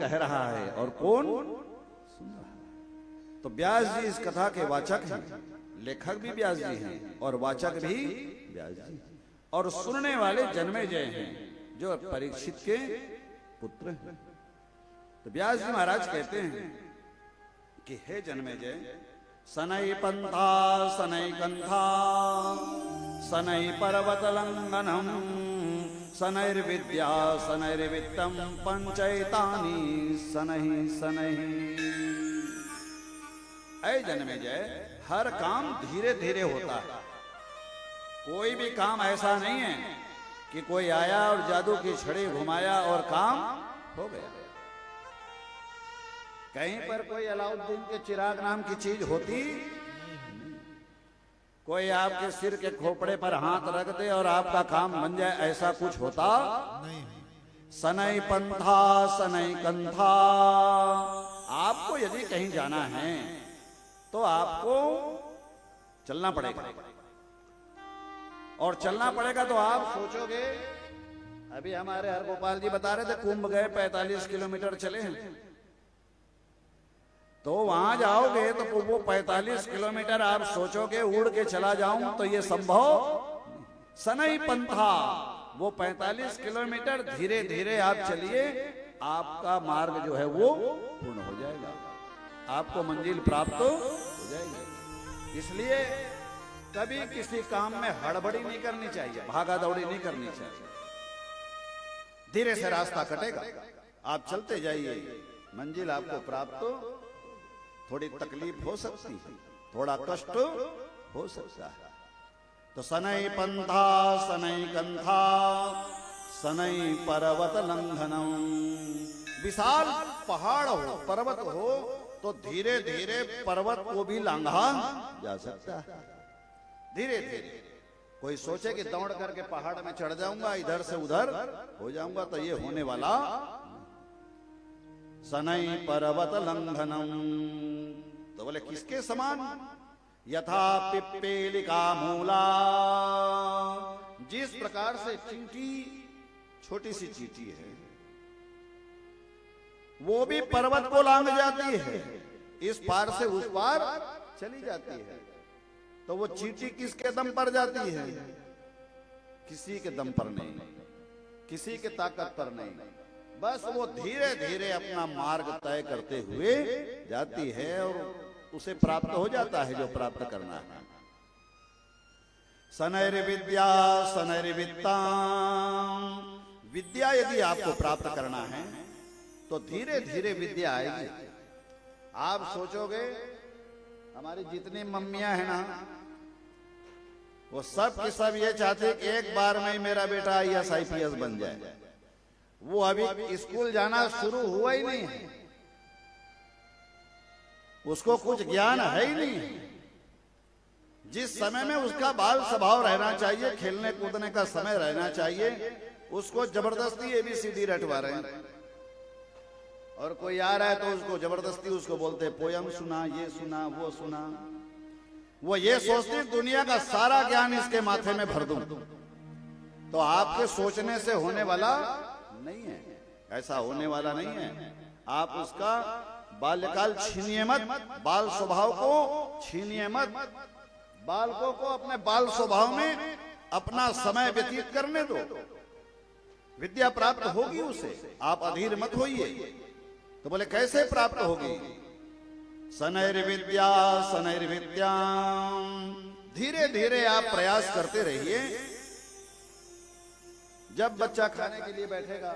कह रहा है और कौन सुन रहा है। तो व्यास जी इस कथा के वाचक हैं, लेखक भी व्यास जी हैं और वाचक भी व्यास जी, और सुनने वाले जन्मेजय हैं जो परीक्षित के पुत्र हैं। तो व्यास जी महाराज कहते हैं कि हे जन्मेजय, सनई पंथा सनई कंथा सनई पर्वत लंघनम सनैर्विद्या सनैर्वित्तम पंचैतानि सनहि सनहि। ऐ जन्मेजय, हर काम धीरे धीरे होता है। कोई भी काम ऐसा नहीं है कि कोई आया और जादू की छड़ी घुमाया और काम हो गया। कहीं पर कोई अलाउद्दीन के चिराग नाम की चीज होती, कोई आपके सिर के खोपड़े पर हाथ रख दे और आपका काम बन जाए, ऐसा कुछ होता नहीं। सनई पंथा सनई कंथा, आपको यदि कहीं जाना है तो आपको चलना पड़ेगा, और चलना पड़ेगा तो आप सोचोगे, अभी हमारे हरगोपाल जी बता रहे थे कुंभ गए 45 किलोमीटर चले हैं, तो वहां जाओगे तो वो 45 किलोमीटर आप सोचोगे उड़ के चला जाऊं तो ये संभव। सनई पंथा, वो 45 किलोमीटर धीरे धीरे आप चलिए, आपका मार्ग जो है वो पूर्ण हो जाएगा, आपको मंजिल प्राप्त हो जाएगी। इसलिए कभी किसी काम में हड़बड़ी नहीं करनी चाहिए, भागा दौड़ी नहीं करनी चाहिए। धीरे से रास्ता कटेगा, आप चलते जाइए, मंजिल आपको प्राप्त हो। थोड़ी तकलीफ हो सकती है, थोड़ा कष्ट हो सकता है। तो सनई पंथा सनई कंथा सनई पर्वत लंघनम, विशाल पहाड़ हो पर्वत हो तो धीरे धीरे पर्वत को भी लांघा जा सकता है। धीरे धीरे कोई सोचे कि दौड़ करके पहाड़ में चढ़ जाऊंगा, इधर से उधर हो जाऊंगा, तो ये होने वाला। सनई पर्वत लंघनम, तो बोले किसके समान? यथा पिप्पेलिका मूला, जिस प्रकार से चींटी, छोटी सी चींटी है, वो भी पर्वत को लांघ जाती है, इस पार से उस पार चली जाती है। तो वो चींटी किसके दम पर जाती है? किसी के दम पर नहीं, किसी के ताकत पर नहीं, बस वो धीरे धीरे अपना मार्ग तय करते हुए जाती है और उसे प्राप्त हो जाता है जो प्राप्त करना है। सनैर्विद्या सनैर्वित्ता, विद्या यदि आपको प्राप्त करना है तो धीरे धीरे विद्या आएगी। आप सोचोगे हमारी जितनी मम्मियां हैं ना, वो सब की सब ये चाहते कि एक बार में ही मेरा बेटा IAS IPS बन जाए। वो अभी स्कूल जाना शुरू हुआ ही नहीं है, उसको कुछ ज्ञान है ही नहीं। जिस समय में उसका बाल स्वभाव रहना चाहिए, खेलने कूदने का समय रहना चाहिए, उसको जबरदस्ती ABCD रटवा रहे हैं। और कोई आ रहा है तो उसको जबरदस्ती उसको बोलते पोयम सुना, ये सुना, वो सुना। वो ये सोचती दुनिया का सारा ज्ञान इसके माथे में भर दूं, तो आपके सोचने से होने वाला नहीं है, ऐसा होने वाला नहीं है। आप उसका बाल्यकाल छीनिए मत, बाल स्वभाव को छीनिए मत, बालकों को अपने बाल स्वभाव में अपना समय व्यतीत करने दो, विद्या प्राप्त होगी उसे, आप अधीर मत होइए। तो बोले कैसे प्राप्त होगी? सनैर्विद्या सनैर्विद्या, धीरे धीरे आप प्रयास करते रहिए। जब बच्चा खाने के लिए बैठेगा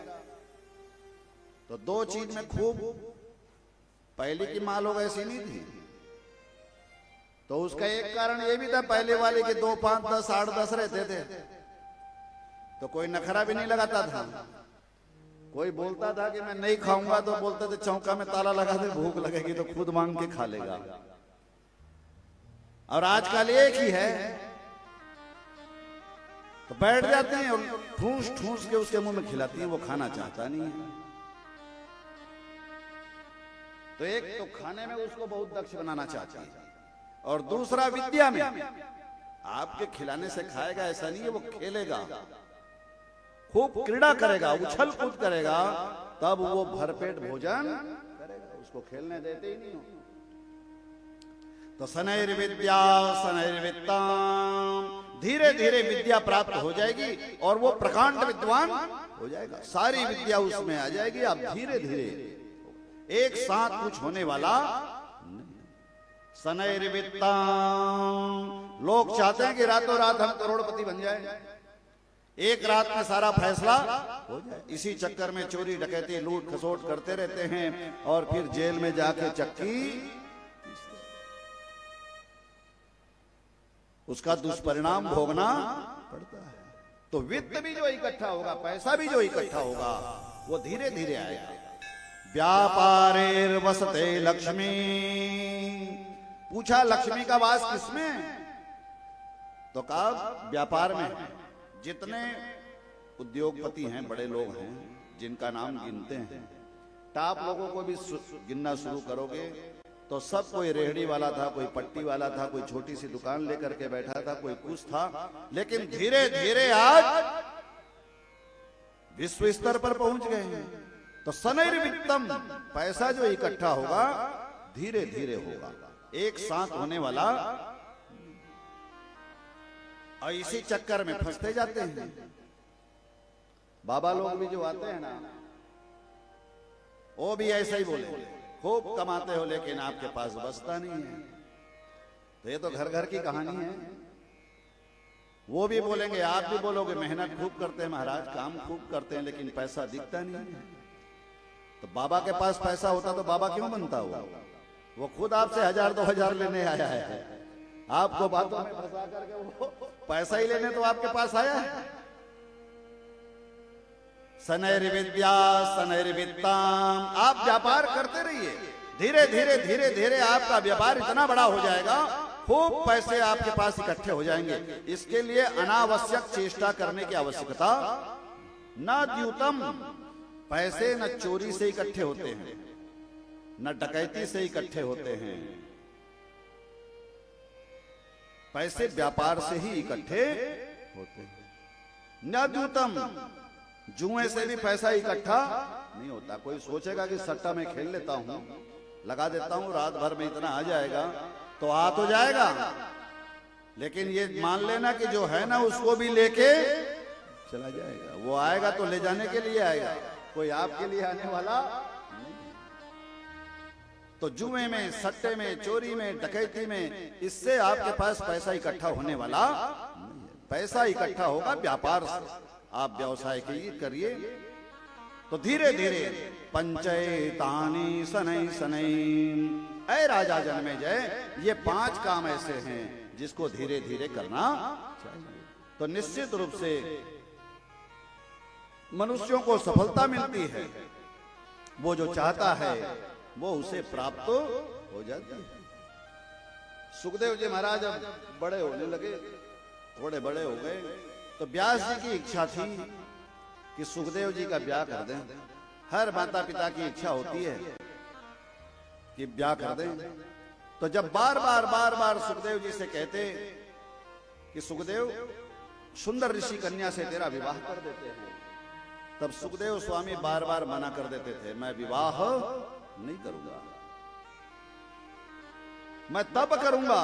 तो दो चीज में खूब, पहले की माँ लोग ऐसी नहीं थी, तो उसका एक कारण ये भी था, पहले वाले के 2, 5, 10, 8, 10 रहते थे, तो कोई नखरा भी नहीं लगाता था। कोई बोलता था कि मैं नहीं खाऊंगा तो बोलते थे चौका में ताला लगा दे, भूख लगेगी तो खुद मांग के खा लेगा। और आजकल एक ही है, तो बैठ जाते हैं और ठूस ठूस के उसके मुंह में खिलाती हैं, वो खाना चाहता नहीं है। तो एक तो खाने में उसको बहुत दक्ष बनाना चाहती है, और दूसरा विद्या में आपके खिलाने से खाएगा ऐसा नहीं है, वो खेलेगा, खूब क्रीड़ा करेगा, उछल कूद करेगा, तब वो भरपेट भोजन करेगा, उसको खेलने देते ही नहीं हो। तो शनैर्विद्या शनैर्वित्ताम, धीरे धीरे विद्या प्राप्त हो जाएगी और वो प्रकांड विद्वान हो जाएगा, सारी विद्या उसमें आ जाएगी। अब धीरे धीरे एक साथ कुछ होने वाला नहीं। शनैर्वित्ताम, लोग चाहते हैं कि रातों रात हम करोड़पति बन जाए, एक रात में सारा फैसला हो जाए। इसी चक्कर में चोरी डकैती लूट खसोट करते रहते हैं और फिर जेल में जाके चक्की, उसका दुष्परिणाम भोगना पड़ता है। तो वित्त भी जो इकट्ठा होगा, पैसा भी जो इकट्ठा होगा, वो धीरे धीरे आएगा। व्यापारेर वसते लक्ष्मी, पूछा लक्ष्मी का वास किसमें? तो कहा व्यापार में। जितने उद्योगपति हैं, बड़े लोग हैं, जिनका नाम गिनते हैं, टाप लोगों को भी गिनना शुरू करोगे तो सब, कोई रेहड़ी वाला था, कोई पट्टी वाला था, कोई छोटी सी दुकान लेकर के बैठा था, कोई कुछ था, लेकिन धीरे धीरे आज विश्व स्तर पर पहुंच गए हैं। तो शनैर्वित्तम, पैसा जो इकट्ठा होगा धीरे धीरे होगा, एक साथ होने वाला। और इसी चक्कर में फंसते जाते हैं। बाबा लोग भी जो आते हैं ना, वो भी ऐसा ही बोले, खूब कमाते हो लेकिन आपके पास बचता नहीं है। तो ये तो घर घर की कहानी है। वो भी बोलेंगे, आप भी बोलोगे, मेहनत खूब करते हैं महाराज, काम खूब करते हैं, लेकिन पैसा दिखता नहीं है। तो बाबा के पास पैसा होता तो बाबा क्यों बनता हुआ? वो खुद आपसे 1000-2000 लेने आया है, आपको बातों में फंसा करके वो पैसा ही लेने तो आपके पास आया है। शनैर्विद्या शनैर्वित्ताम, आप व्यापार करते रहिए, धीरे धीरे धीरे धीरे आपका व्यापार इतना बड़ा हो जाएगा, खूब पैसे आपके पास इकट्ठे हो जाएंगे। इसके लिए अनावश्यक चेष्टा करने की आवश्यकता न द्यूतम, पैसे न चोरी से इकट्ठे होते हैं, न डकैती से इकट्ठे होते हैं, पैसे व्यापार से ही इकट्ठे होते हैं। न द्यूतम, जुए से भी पैसा इकट्ठा नहीं होता। कोई सोचेगा कि सट्टा में खेल लेता हूं, लगा देता हूं, रात भर में इतना आ जाएगा, तो आ तो जाएगा, लेकिन ये मान लेना कि जो है ना उसको भी लेके चला जाएगा। वो आएगा तो ले जाने के लिए आएगा, कोई आपके लिए आने वाला नहीं। तो जुए में, सट्टे में, चोरी में, डकैती में, इससे आपके पास पैसा इकट्ठा होने वाला नहीं है। पैसा इकट्ठा होगा व्यापार से। आप व्यवसाय करिए तो धीरे धीरे पंचैतानि शनै शनै, ऐ राजा जन्मेजय, ये 5 काम ऐसे हैं जिसको धीरे धीरे करना चाहिए। तो निश्चित रूप से मनुष्यों को सफलता मिलती है, वो जो चाहता है वो उसे प्राप्त हो जाती है। सुखदेव जी महाराज अब बड़े होने लगे, थोड़े बड़े हो गए, तो व्यास जी की इच्छा थी कि सुखदेव जी का ब्याह कर दें। हर माता पिता की इच्छा होती है कि ब्याह कर दें। तो जब बार बार सुखदेव जी से कहते कि सुखदेव, सुंदर ऋषि कन्या से तेरा विवाह कर देते हैं, तब सुखदेव स्वामी बार बार मना कर देते थे, मैं विवाह नहीं करूंगा, मैं तप करूंगा।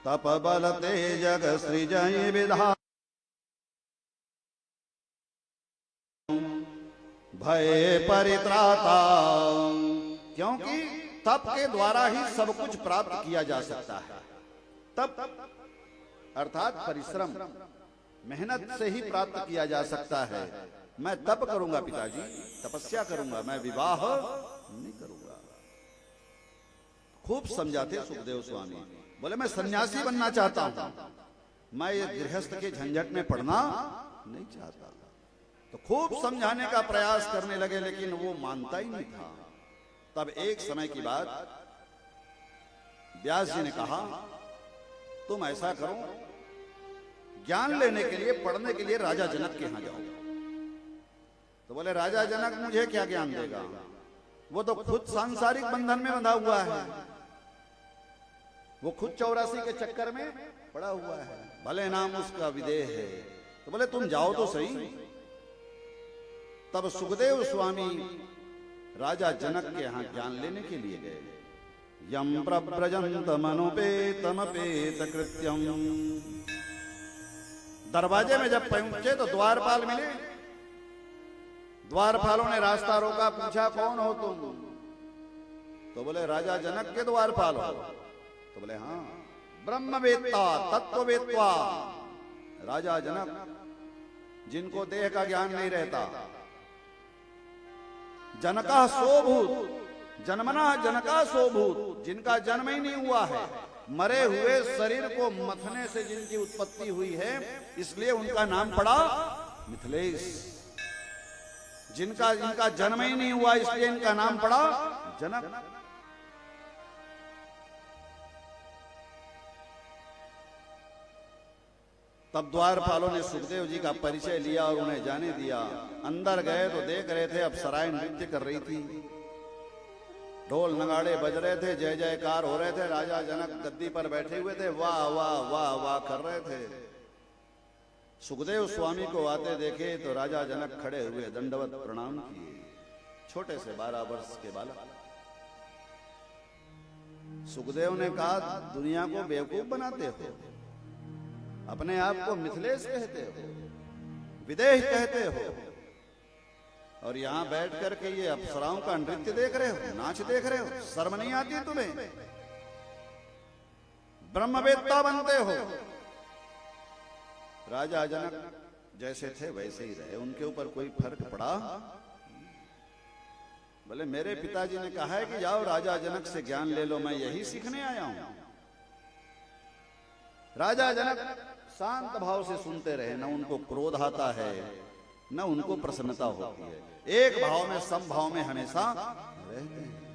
तप बल तेजग सृजहि विधा, भय परित्राता, क्योंकि तप के द्वारा ही सब कुछ प्राप्त किया जा सकता है। तप अर्थात परिश्रम, मेहनत से ही प्राप्त किया जा सकता है। मैं तप करूंगा पिताजी, तपस्या करूंगा, मैं विवाह नहीं करूंगा। खूब समझाते सुखदेव स्वामी, बोले मैं सन्यासी बनना चाहता हूं, मैं ये गृहस्थ के झंझट में पड़ना नहीं चाहता। तो खूब समझाने का प्रयास करने लगे, लेकिन वो मानता ही नहीं था। तब एक समय की बात, व्यास जी ने कहा तुम ऐसा करो, ज्ञान लेने के लिए, पढ़ने के लिए राजा जनक के यहां जाओ। तो बोले राजा जनक मुझे क्या ज्ञान देगा, वो तो खुद सांसारिक बंधन में बंधा हुआ है, वो खुद 84 के चक्कर में पड़ा हुआ है, भले नाम उसका विदेह है। तो बोले तुम जाओ तो सही। तब सुखदेव स्वामी राजा जनक के यहाँ ज्ञान लेने के लिए गए। यम प्रव्रजंत मनुपेतमपेत कृत्यम। दरवाजे में जब पहुंचे तो द्वारपाल मिले। द्वारपालों ने रास्ता रोका, पूछा कौन हो तुम? तो बोले राजा जनक के द्वारपाल हो। तो बोले हाँ। ब्रह्मवेत्ता तत्ववेत्ता राजा जनक, जिनको देह का ज्ञान नहीं रहता। जनका सोभूत, जन्मना जनका सोभूत, जिनका जन्म ही नहीं हुआ है, मरे हुए शरीर को मथने से जिनकी उत्पत्ति हुई है, इसलिए उनका नाम पड़ा मिथिलेश। जिनका जन्म ही नहीं हुआ, इसलिए इनका नाम पड़ा जनक। तब द्वारपालों ने सुखदेव जी का परिचय लिया और उन्हें जाने दिया। अंदर गए तो देख रहे थे अप्सराएं नृत्य कर रही थी, ढोल नगाड़े बज रहे थे, जय जयकार हो रहे थे। राजा जनक गद्दी पर बैठे हुए थे, वाह वाह वाह वाह कर रहे थे। सुखदेव स्वामी को आते देखे तो राजा जनक खड़े हुए, दंडवत प्रणाम किए। छोटे से 12 वर्ष के बालक। सुखदेव ने कहा, दुनिया को बेवकूफ बनाते हो, अपने आप को मिथिलेश कहते हो, विदेह कहते हो, और यहां बैठ करके ये अप्सराओं का नृत्य देख रहे हो, नाच देख रहे हो, शर्म नहीं आती तुम्हें? ब्रह्मवेत्ता बनते हो। राजा जनक जैसे थे वैसे ही रहे, उनके ऊपर कोई फर्क पड़ा? बोले मेरे पिताजी ने कहा है कि जाओ राजा जनक से ज्ञान ले लो, मैं यही सीखने आया हूं। राजा जनक शांत भाव से सुनते रहे, न उनको क्रोध आता है न उनको प्रसन्नता होती है, एक भाव में समभाव में हमेशा रहते हैं।